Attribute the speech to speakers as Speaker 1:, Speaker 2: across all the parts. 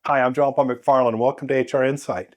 Speaker 1: Hi, I'm John Paul McFarland. Welcome to HR Insight.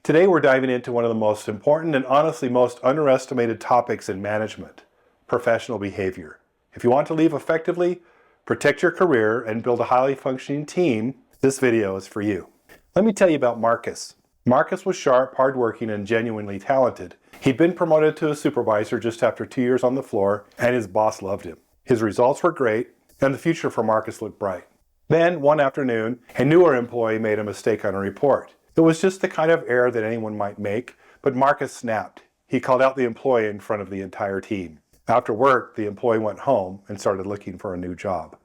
Speaker 1: Today we're diving into one of the most important and honestly most underestimated topics in management, professional behavior. If you want to lead effectively, protect your career, and build a highly functioning team, this video is for you. Let me tell you about Marcus. Marcus was sharp, hardworking, and genuinely talented. He'd been promoted to a supervisor just after 2 years on the floor, and his boss loved him. His results were great, and the future for Marcus looked bright. Then, one afternoon, a newer employee made a mistake on a report. It was just the kind of error that anyone might make, but Marcus snapped. He called out the employee in front of the entire team. After work, the employee went home and started looking for a new job.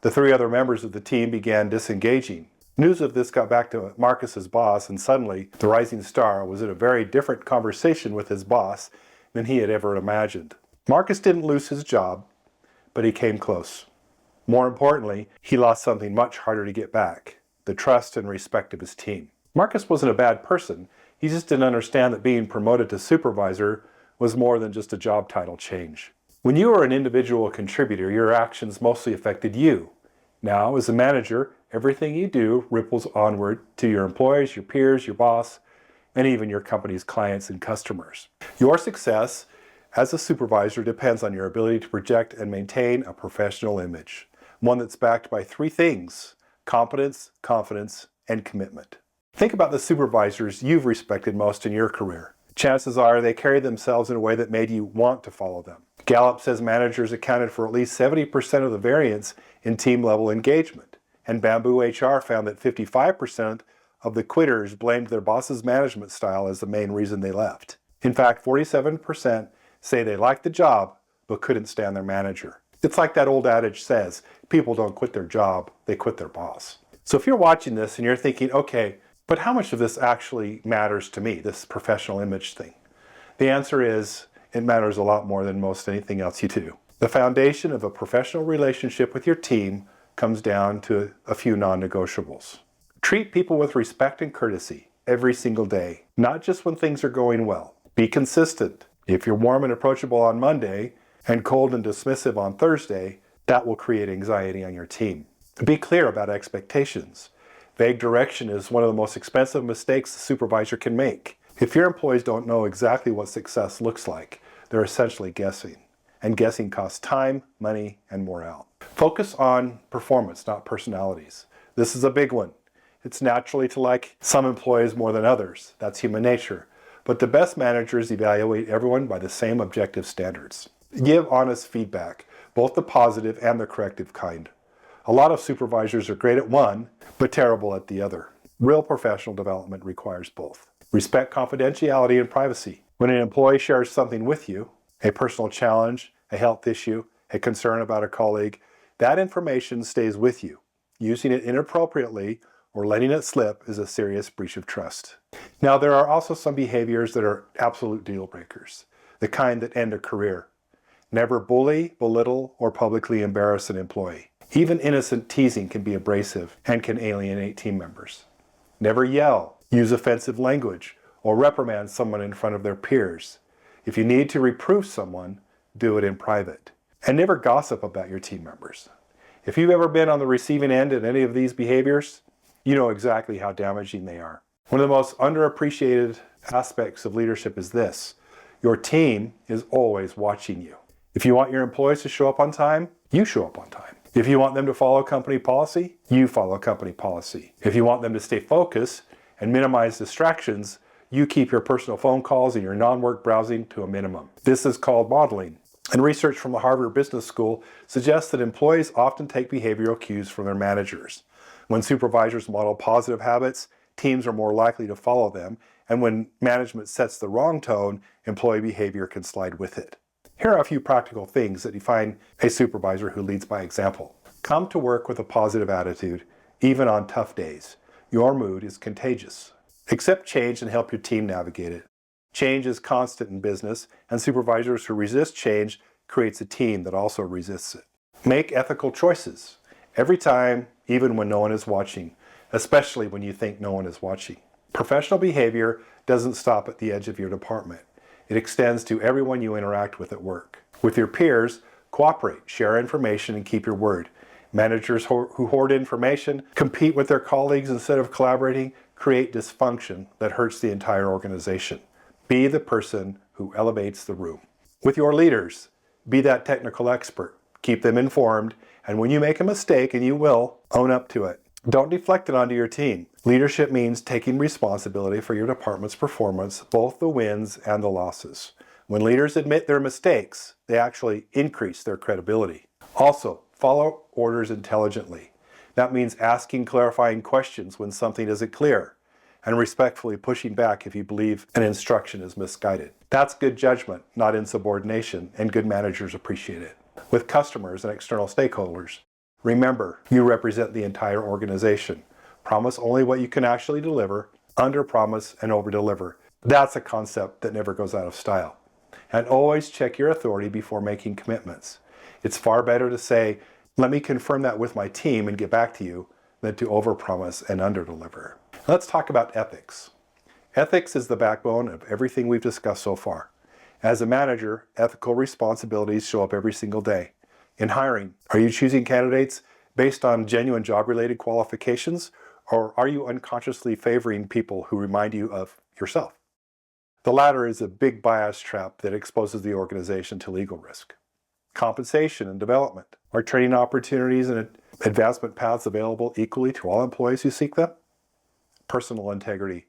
Speaker 1: The 3 other members of the team began disengaging. News of this got back to Marcus's boss, and suddenly, the rising star was in a very different conversation with his boss than he had ever imagined. Marcus didn't lose his job, but he came close. More importantly, he lost something much harder to get back, the trust and respect of his team. Marcus wasn't a bad person, he just didn't understand that being promoted to supervisor was more than just a job title change. When you are an individual contributor, your actions mostly affected you. Now, as a manager, everything you do ripples onward to your employees, your peers, your boss, and even your company's clients and customers. Your success as a supervisor depends on your ability to project and maintain a professional image. One that's backed by 3 things: competence, confidence, and commitment. Think about the supervisors you've respected most in your career. Chances are they carried themselves in a way that made you want to follow them. Gallup says managers accounted for at least 70% of the variance in team-level engagement, and Bamboo HR found that 55% of the quitters blamed their boss's management style as the main reason they left. In fact, 47% say they liked the job but couldn't stand their manager. It's like that old adage says, people don't quit their job, they quit their boss. So if you're watching this and you're thinking, okay, but how much of this actually matters to me, this professional image thing? The answer is, it matters a lot more than most anything else you do. The foundation of a professional relationship with your team comes down to a few non-negotiables. Treat people with respect and courtesy every single day, not just when things are going well. Be consistent. If you're warm and approachable on Monday, and cold and dismissive on Thursday, that will create anxiety on your team. Be clear about expectations. Vague direction is one of the most expensive mistakes a supervisor can make. If your employees don't know exactly what success looks like, they're essentially guessing. And guessing costs time, money, and morale. Focus on performance, not personalities. This is a big one. It's naturally to like some employees more than others. That's human nature. But the best managers evaluate everyone by the same objective standards. Give honest feedback, both the positive and the corrective kind. A lot of supervisors are great at one, but terrible at the other. Real professional development requires both. Respect confidentiality and privacy. When an employee shares something with you, a personal challenge, a health issue, a concern about a colleague, that information stays with you. Using it inappropriately or letting it slip is a serious breach of trust. Now, there are also some behaviors that are absolute deal breakers, the kind that end a career. Never bully, belittle, or publicly embarrass an employee. Even innocent teasing can be abrasive and can alienate team members. Never yell, use offensive language, or reprimand someone in front of their peers. If you need to reprove someone, do it in private. And never gossip about your team members. If you've ever been on the receiving end in any of these behaviors, you know exactly how damaging they are. One of the most underappreciated aspects of leadership is this: your team is always watching you. If you want your employees to show up on time, you show up on time. If you want them to follow company policy, you follow company policy. If you want them to stay focused and minimize distractions, you keep your personal phone calls and your non-work browsing to a minimum. This is called modeling. And research from the Harvard Business School suggests that employees often take behavioral cues from their managers. When supervisors model positive habits, teams are more likely to follow them. And when management sets the wrong tone, employee behavior can slide with it. Here are a few practical things that define a supervisor who leads by example. Come to work with a positive attitude, even on tough days. Your mood is contagious. Accept change and help your team navigate it. Change is constant in business, and supervisors who resist change creates a team that also resists it. Make ethical choices. Every time, even when no one is watching, especially when you think no one is watching. Professional behavior doesn't stop at the edge of your department. It extends to everyone you interact with at work. With your peers, cooperate, share information, and keep your word. Managers who hoard information, compete with their colleagues instead of collaborating, create dysfunction that hurts the entire organization. Be the person who elevates the room. With your leaders, be that technical expert. Keep them informed, and when you make a mistake, and you will, own up to it. Don't deflect it onto your team. Leadership means taking responsibility for your department's performance, both the wins and the losses. When leaders admit their mistakes, they actually increase their credibility. Also, follow orders intelligently. That means asking clarifying questions when something isn't clear, and respectfully pushing back if you believe an instruction is misguided. That's good judgment, not insubordination, and good managers appreciate it. With customers and external stakeholders, remember, you represent the entire organization. Promise only what you can actually deliver, under-promise and over-deliver. That's a concept that never goes out of style. And always check your authority before making commitments. It's far better to say, let me confirm that with my team and get back to you, than to overpromise and underdeliver. Let's talk about ethics. Ethics is the backbone of everything we've discussed so far. As a manager, ethical responsibilities show up every single day. In hiring, are you choosing candidates based on genuine job-related qualifications, or are you unconsciously favoring people who remind you of yourself? The latter is a big bias trap that exposes the organization to legal risk. Compensation and development. Are training opportunities and advancement paths available equally to all employees who seek them? Personal integrity.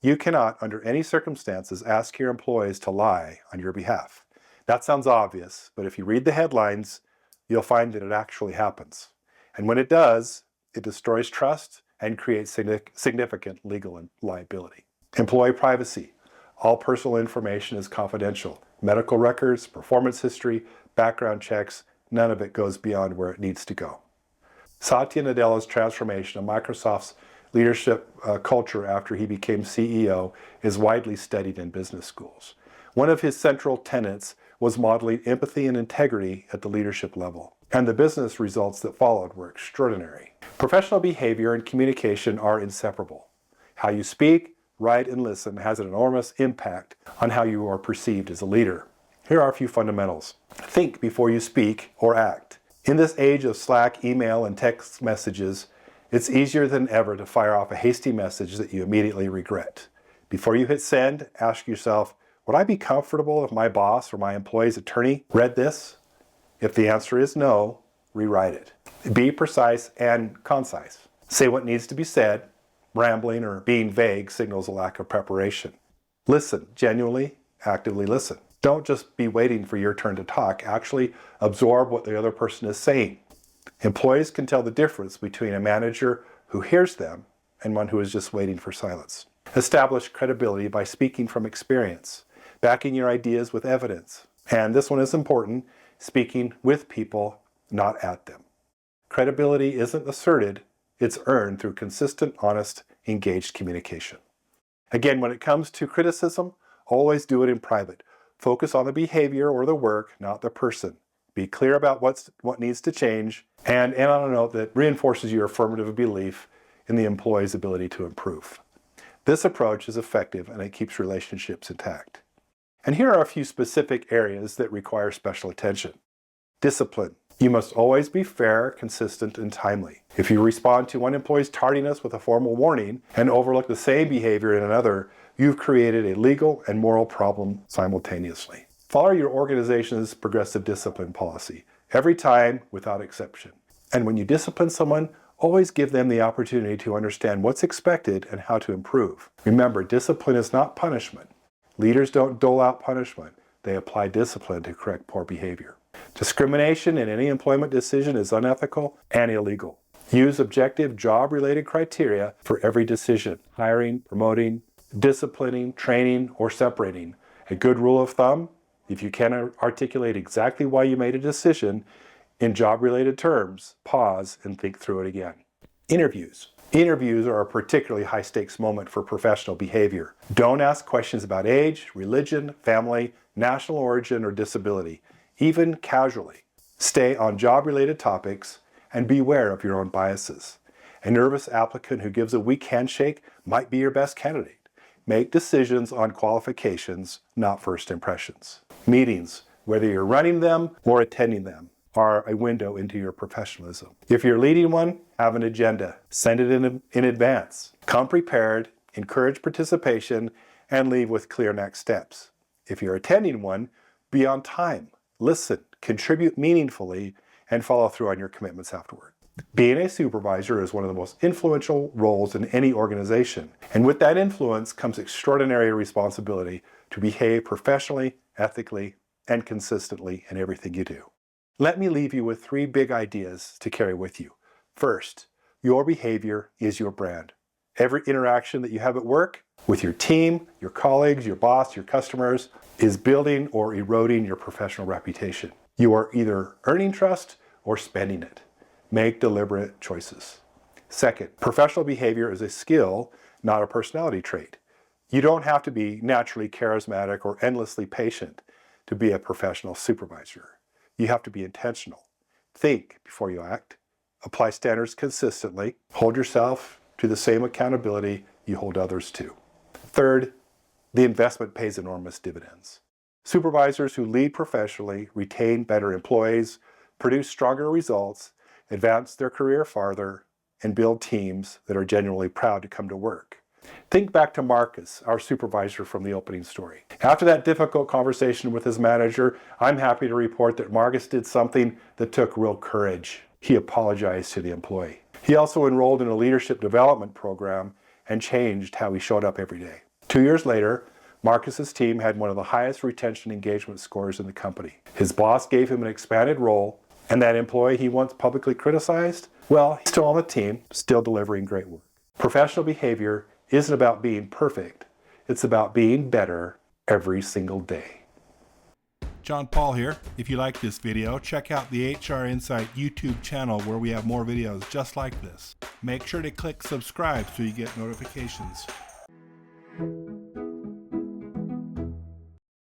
Speaker 1: You cannot, under any circumstances, ask your employees to lie on your behalf. That sounds obvious, but if you read the headlines, you'll find that it actually happens. And when it does, it destroys trust and creates significant legal liability. Employee privacy. All personal information is confidential. Medical records, performance history, background checks, none of it goes beyond where it needs to go. Satya Nadella's transformation of Microsoft's leadership culture after he became CEO is widely studied in business schools. One of his central tenets was modeling empathy and integrity at the leadership level, and the business results that followed were extraordinary. Professional behavior and communication are inseparable. How you speak, write, and listen has an enormous impact on how you are perceived as a leader. Here are a few fundamentals. Think before you speak or act. In this age of Slack, email, and text messages, it's easier than ever to fire off a hasty message that you immediately regret. Before you hit send, ask yourself, would I be comfortable if my boss or my employee's attorney read this? If the answer is no, rewrite it. Be precise and concise. Say what needs to be said. Rambling or being vague signals a lack of preparation. Listen, genuinely, actively listen. Don't just be waiting for your turn to talk. Actually absorb what the other person is saying. Employees can tell the difference between a manager who hears them and one who is just waiting for silence. Establish credibility by speaking from experience, backing your ideas with evidence. And this one is important, speaking with people, not at them. Credibility isn't asserted, it's earned through consistent, honest, engaged communication. Again, when it comes to criticism, always do it in private. Focus on the behavior or the work, not the person. Be clear about what needs to change, and on a note that reinforces your affirmative belief in the employee's ability to improve. This approach is effective and it keeps relationships intact. And here are a few specific areas that require special attention. Discipline. You must always be fair, consistent, and timely. If you respond to one employee's tardiness with a formal warning and overlook the same behavior in another, you've created a legal and moral problem simultaneously. Follow your organization's progressive discipline policy, every time without exception. And when you discipline someone, always give them the opportunity to understand what's expected and how to improve. Remember, discipline is not punishment. Leaders don't dole out punishment. They apply discipline to correct poor behavior. Discrimination in any employment decision is unethical and illegal. Use objective job-related criteria for every decision: hiring, promoting, disciplining, training, or separating. A good rule of thumb: if you can't articulate exactly why you made a decision in job-related terms, pause and think through it again. Interviews. Interviews are a particularly high-stakes moment for professional behavior. Don't ask questions about age, religion, family, national origin, or disability, even casually. Stay on job-related topics and beware of your own biases. A nervous applicant who gives a weak handshake might be your best candidate. Make decisions on qualifications, not first impressions. Meetings, whether you're running them or attending them, are a window into your professionalism. If you're leading one, have an agenda. Send it in advance. Come prepared, encourage participation, and leave with clear next steps. If you're attending one, be on time, listen, contribute meaningfully, and follow through on your commitments afterward. Being a supervisor is one of the most influential roles in any organization. And with that influence comes extraordinary responsibility to behave professionally, ethically, and consistently in everything you do. Let me leave you with 3 big ideas to carry with you. First, your behavior is your brand. Every interaction that you have at work, with your team, your colleagues, your boss, your customers, is building or eroding your professional reputation. You are either earning trust or spending it. Make deliberate choices. Second, professional behavior is a skill, not a personality trait. You don't have to be naturally charismatic or endlessly patient to be a professional supervisor. You have to be intentional. Think before you act. Apply standards consistently. Hold yourself to the same accountability you hold others to. Third, the investment pays enormous dividends. Supervisors who lead professionally retain better employees, produce stronger results, advance their career farther, and build teams that are genuinely proud to come to work. Think back to Marcus, our supervisor from the opening story. After that difficult conversation with his manager, I'm happy to report that Marcus did something that took real courage. He apologized to the employee. He also enrolled in a leadership development program and changed how he showed up every day. 2 years later, Marcus's team had one of the highest retention engagement scores in the company. His boss gave him an expanded role, and that employee he once publicly criticized, well, he's still on the team, still delivering great work. Professional behavior isn't about being perfect. It's about being better every single day.
Speaker 2: John Paul here. If you like this video, check out the HR Insight YouTube channel where we have more videos just like this. Make sure to click subscribe so you get notifications.